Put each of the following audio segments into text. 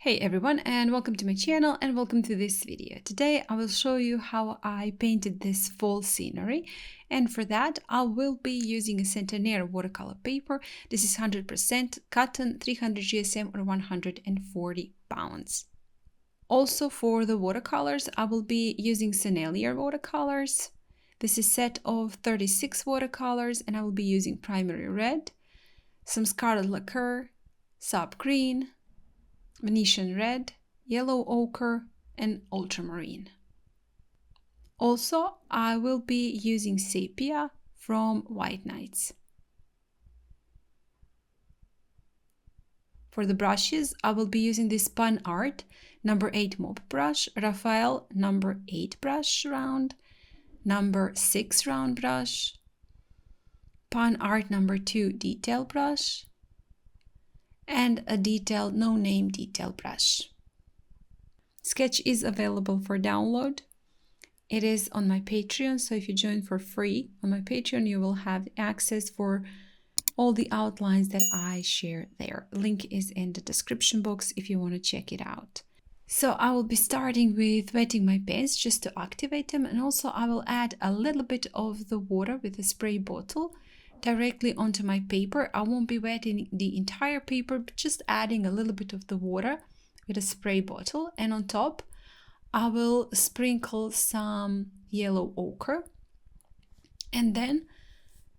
Hey everyone, and welcome to my channel and welcome to this video. Today I will show you how I painted this fall scenery, and for that I will be using a Centenaire watercolor paper. This is 100% cotton, 300 GSM or 140 pounds. Also for the watercolors I will be using Sennelier watercolors. This is a set of 36 watercolors and I will be using primary red, some Scarlet lacquer, sap green, Venetian red, yellow ochre, and ultramarine. Also, I will be using Sepia from White Nights. For the brushes, I will be using this Panart number 8 mop brush, Raphael number 8 brush round, number 6 round brush, Panart number 2 detail brush, and a detailed no-name detail brush. Sketch is available for download. It is on my Patreon, so if you join for free on my Patreon, you will have access for all the outlines that I share there. Link is in the description box if you want to check it out. So I will be starting with wetting my pens just to activate them, and also I will add a little bit of the water with a spray bottle directly onto my paper. I won't be wetting the entire paper, but just adding a little bit of the water with a spray bottle, and on top I will sprinkle some yellow ochre, and then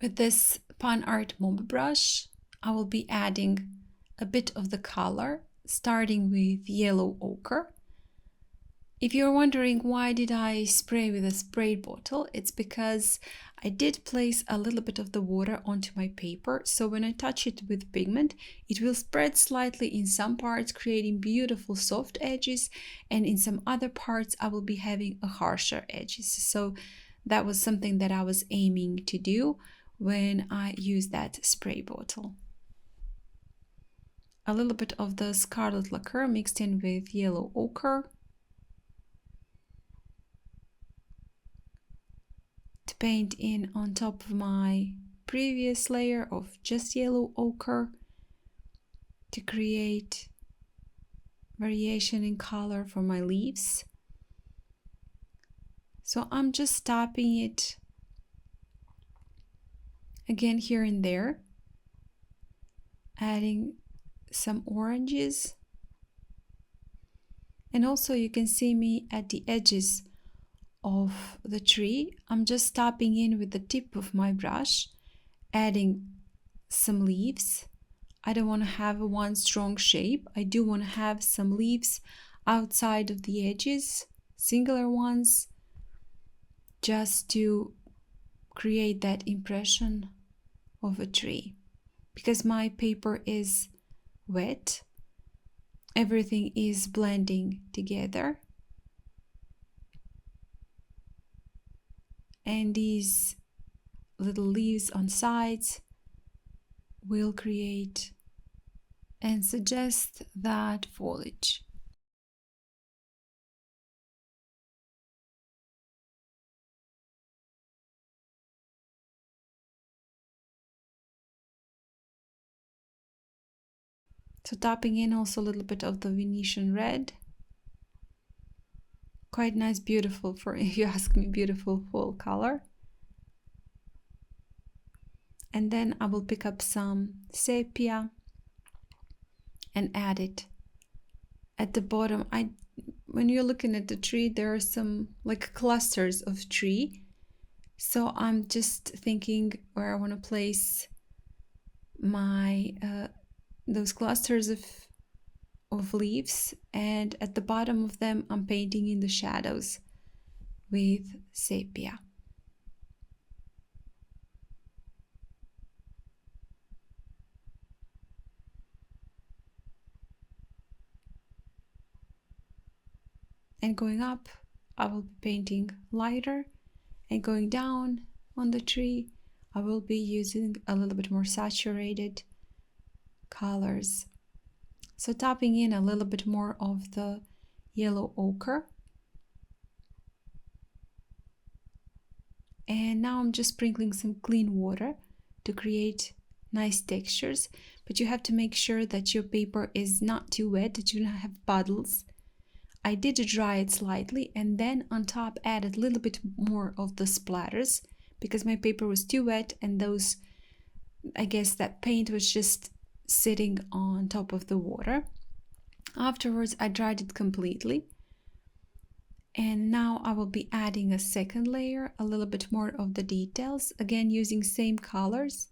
with this Panart mop brush I will be adding a bit of the color, starting with yellow ochre. If you're wondering why did I spray with a spray bottle, it's because I did place a little bit of the water onto my paper, so when I touch it with pigment, it will spread slightly in some parts, creating beautiful soft edges, and in some other parts I will be having a harsher edges. So that was something that I was aiming to do when I used that spray bottle. A little bit of the Scarlet lacquer mixed in with yellow ochre to paint in on top of my previous layer of just yellow ochre to create variation in color for my leaves. So I'm just tapping it again here and there, adding some oranges, and also you can see me at the edges of the tree. I'm just tapping in with the tip of my brush, adding some leaves. I don't want to have one strong shape. I do want to have some leaves outside of the edges, singular ones, just to create that impression of a tree. Because my paper is wet, everything is blending together, and these little leaves on sides will create and suggest that foliage. So tapping in also a little bit of the Venetian red. Quite nice, beautiful, for if you ask me, beautiful fall color. And then I will pick up some sepia and add it at the bottom. When you're looking at the tree, there are some like clusters of tree, so I'm just thinking where I want to place my those clusters of leaves, and at the bottom of them I'm painting in the shadows with sepia. And going up, I will be painting lighter, and going down on the tree, I will be using a little bit more saturated colors. So tapping in a little bit more of the yellow ochre. And now I'm just sprinkling some clean water to create nice textures, but you have to make sure that your paper is not too wet, that you don't have puddles. I did dry it slightly and then on top added a little bit more of the splatters because my paper was too wet and those, I guess that paint was just sitting on top of the water. Afterwards I dried it completely. And now I will be adding a second layer, a little bit more of the details, again using same colors,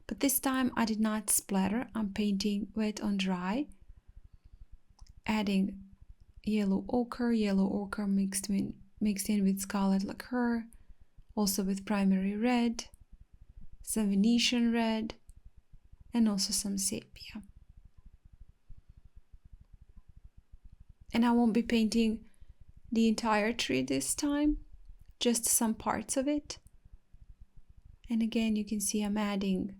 but this time I did not splatter. I'm painting wet on dry, adding yellow ochre mixed in with scarlet lacquer, also with primary red, some Venetian red, and also some sepia. And I won't be painting the entire tree this time, just some parts of it. And again, you can see I'm adding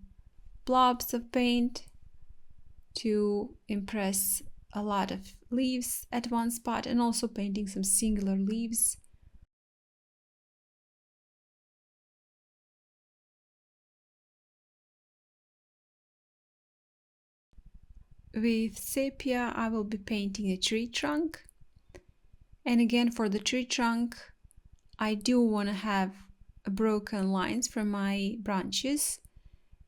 blobs of paint to impress a lot of leaves at one spot, and also painting some singular leaves. With sepia, I will be painting a tree trunk. And again, for the tree trunk, I do want to have broken lines from my branches.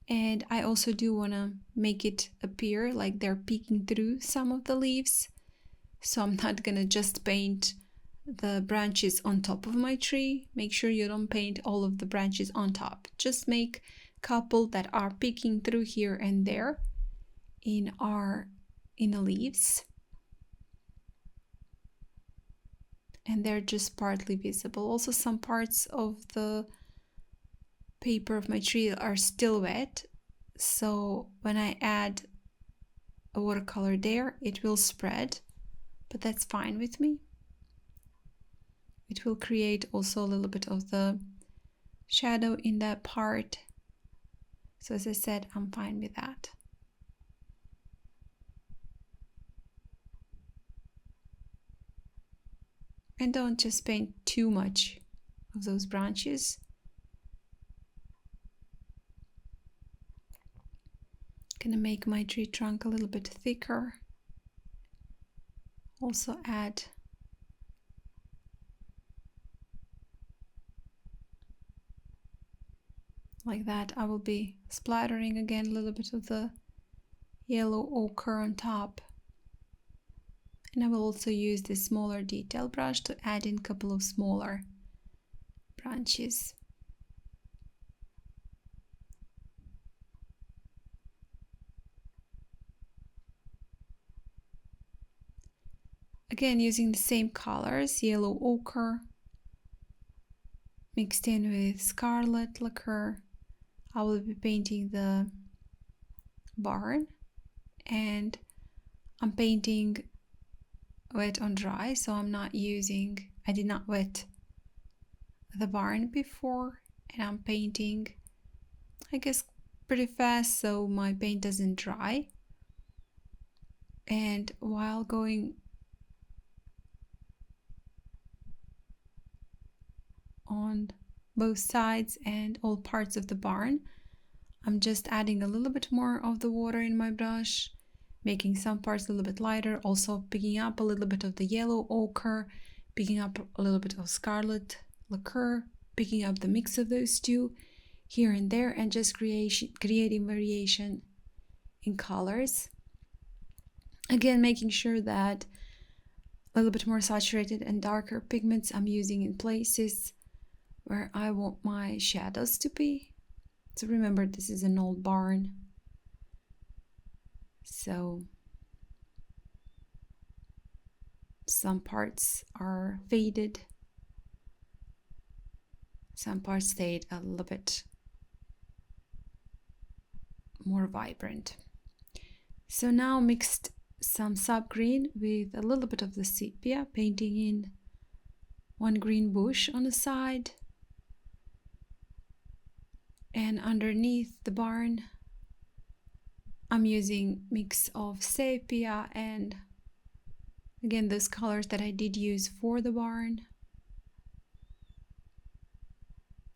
And I also do want to make it appear like they're peeking through some of the leaves. So I'm not going to just paint the branches on top of my tree. Make sure you don't paint all of the branches on top. Just make a couple that are peeking through here and there in the leaves. And they're just partly visible. Also, some parts of the paper of my tree are still wet, so when I add a watercolor there, it will spread, but that's fine with me. It will create also a little bit of the shadow in that part. So as I said, I'm fine with that. And don't just paint too much of those branches. Gonna make my tree trunk a little bit thicker. Also add like that. I will be splattering again a little bit of the yellow ochre on top. And I will also use this smaller detail brush to add in a couple of smaller branches. Again, using the same colors, yellow ochre mixed in with scarlet lacquer, I will be painting the barn, and I'm painting wet on dry, so I did not wet the barn before, and I'm painting, I guess, pretty fast so my paint doesn't dry. And while going on both sides and all parts of the barn, I'm just adding a little bit more of the water in my brush, making some parts a little bit lighter, also picking up a little bit of the yellow ochre, picking up a little bit of scarlet lacquer, picking up the mix of those two here and there, and just creating variation in colors. Again, making sure that a little bit more saturated and darker pigments I'm using in places where I want my shadows to be. So remember, this is an old barn, so some parts are faded, some parts stayed a little bit more vibrant. So now mixed some sub green with a little bit of the sepia, painting in one green bush on the side. And underneath the barn, I'm using mix of sepia and again those colors that I did use for the barn.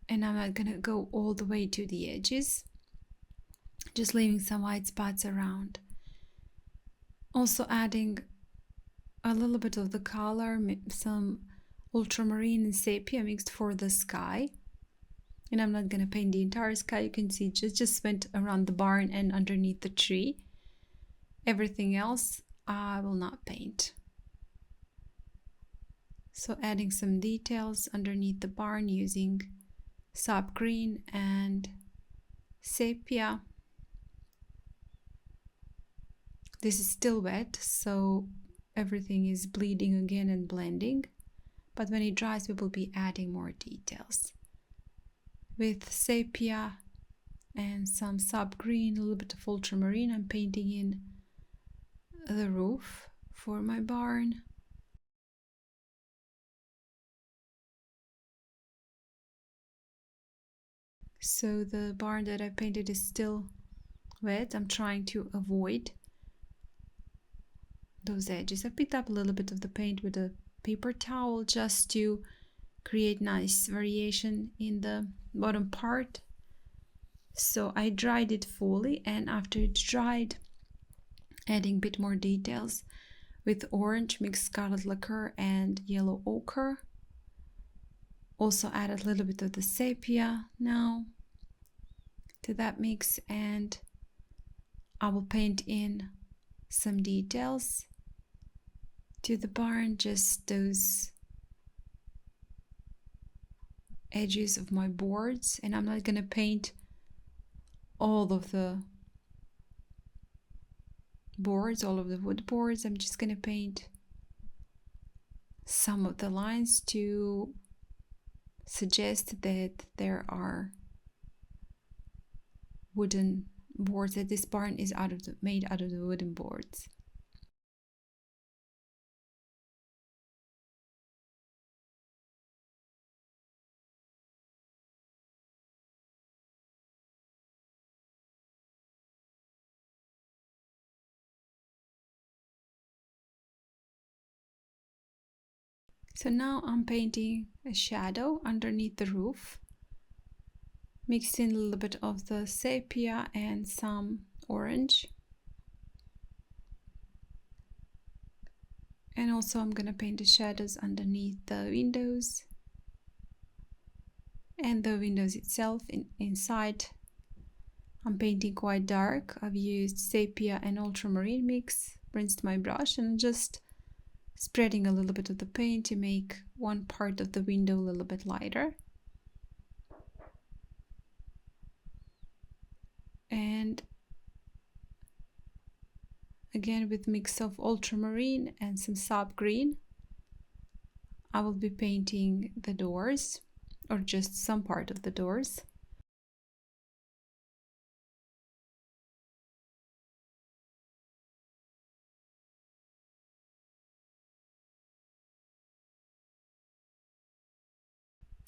And I'm not gonna go all the way to the edges, just leaving some white spots around. Also adding a little bit of the color, some ultramarine and sepia mixed for the sky. And I'm not gonna paint the entire sky. You can see just went around the barn and underneath the tree. Everything else I will not paint. So adding some details underneath the barn using sap green and sepia. This is still wet, so everything is bleeding again and blending. But when it dries, we will be adding more details. With sepia and some sap green, a little bit of ultramarine, I'm painting in the roof for my barn. So the barn that I painted is still wet. I'm trying to avoid those edges. I picked up a little bit of the paint with a paper towel just to create nice variation in the bottom part. So I dried it fully, and after it's dried, adding a bit more details with orange mixed scarlet lacquer and yellow ochre. Also added a little bit of the sepia now to that mix, and I will paint in some details to the barn, just those edges of my boards. And I'm not gonna paint all of the boards, all of the wood boards. I'm just gonna paint some of the lines to suggest that there are wooden boards, that this barn is made out of the wooden boards. So now I'm painting a shadow underneath the roof, mixed in a little bit of the sepia and some orange. And also I'm gonna paint the shadows underneath the windows and the windows itself. Inside I'm painting quite dark. I've used sepia and ultramarine mix, rinsed my brush, and just spreading a little bit of the paint to make one part of the window a little bit lighter. And again, with mix of ultramarine and some sap green, I will be painting the doors, or just some part of the doors.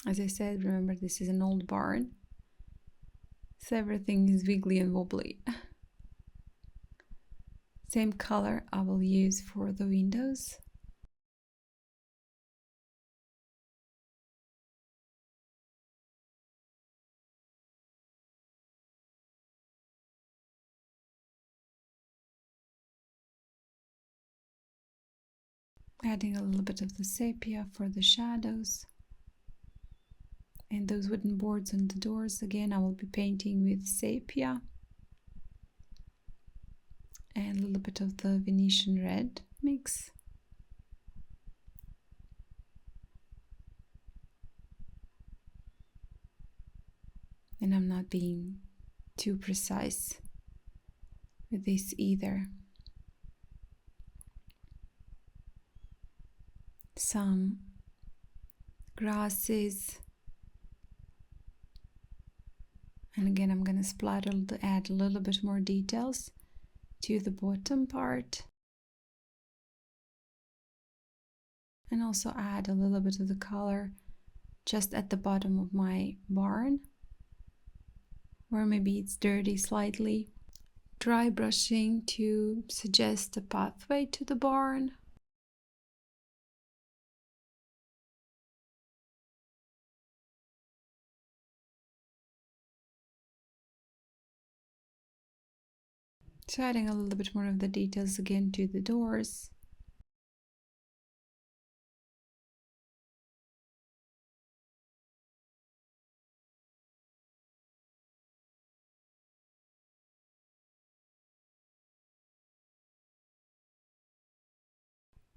As I said, remember, this is an old barn, so everything is wiggly and wobbly. Same color I will use for the windows. Adding a little bit of the sepia for the shadows. And those wooden boards on the doors, again, I will be painting with sepia and a little bit of the Venetian red mix. And I'm not being too precise with this either. Some grasses. And again, I'm going to splatter to add a little bit more details to the bottom part. And also add a little bit of the color just at the bottom of my barn, where maybe it's dirty slightly. Dry brushing to suggest a pathway to the barn. So adding a little bit more of the details again to the doors.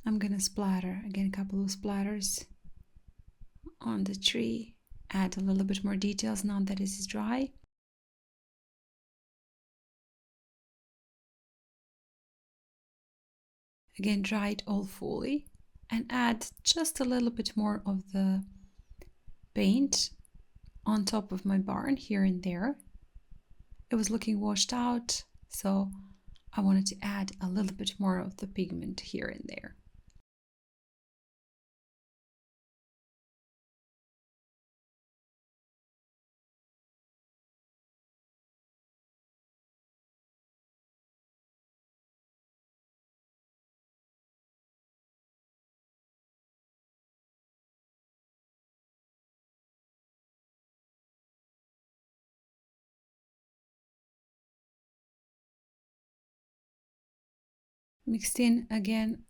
I'm gonna splatter again, a couple of splatters on the tree, add a little bit more details now that it is dry. Again, dry it all fully and add just a little bit more of the paint on top of my barn here and there. It was looking washed out, so I wanted to add a little bit more of the pigment here and there. Mixed in again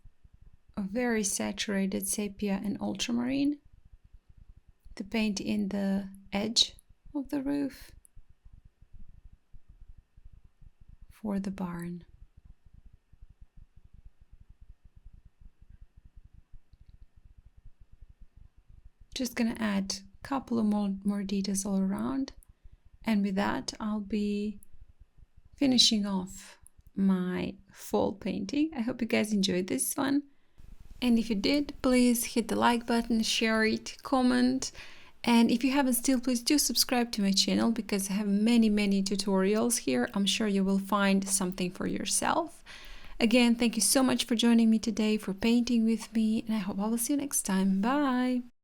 a very saturated sepia and ultramarine to paint in the edge of the roof for the barn. Just gonna add a couple of more details all around, and with that I'll be finishing off my fall painting. I hope you guys enjoyed this one, and if you did, please hit the like button, share it, comment, and if you haven't still, please do subscribe to my channel because I have many tutorials here. I'm sure you will find something for yourself. Again, thank you so much for joining me today, for painting with me, and I hope I will see you next time. Bye!